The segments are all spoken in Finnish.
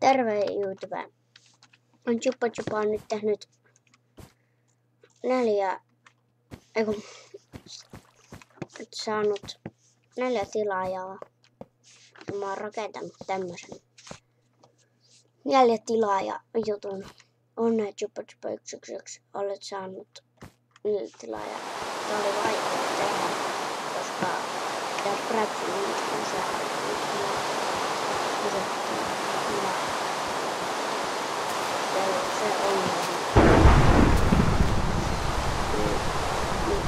Terve YouTube. Chupa Chupa on nyt tehnyt 4 tilaajaa. Mä oon rakentanut tämmösen 4 tilaaja jutun. Onnea Chupa Chupa 111, olet saanut 4 tilaajaa. Tää oli vaikea tehdä, koska tää Scratchin on se on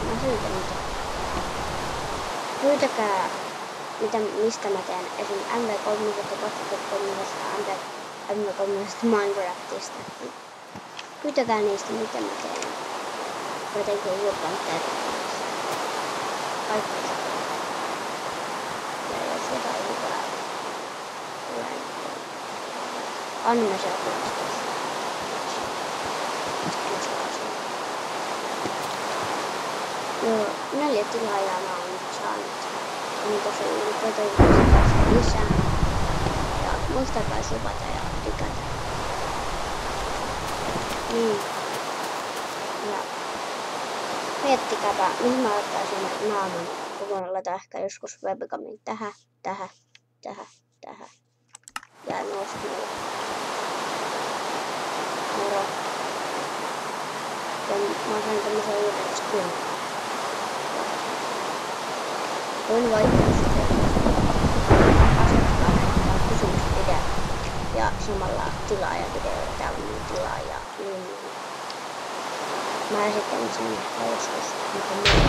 mä syytän niitä. Pyytäkää mistä mä teen esim. MV3, MV3 Minecraftista. Pyytäkää niistä mitä mä teen. Jotenkin jotain terveellistä. Kaikki sitä. Ja jos jotain hyvää tulee, niin anime se on. Joo, 4 tilaajaa mä oon nyt saanut. On tosi ylpeitä lisää. Ja muistakaa subata ja tykätä. Niin. Ja miettikääpä, mihin mä ottaisin naaman. Voin laittaa ehkä joskus webcamin tähän. Ja nostin. Moro. Ja mä sain tämmösen uuden skin. Voin vaihtaa sitten asettaa kysymysvideo ja samalla tilaajavideo. Täällä on mun tilaaja. Mä esittelen sen joskus.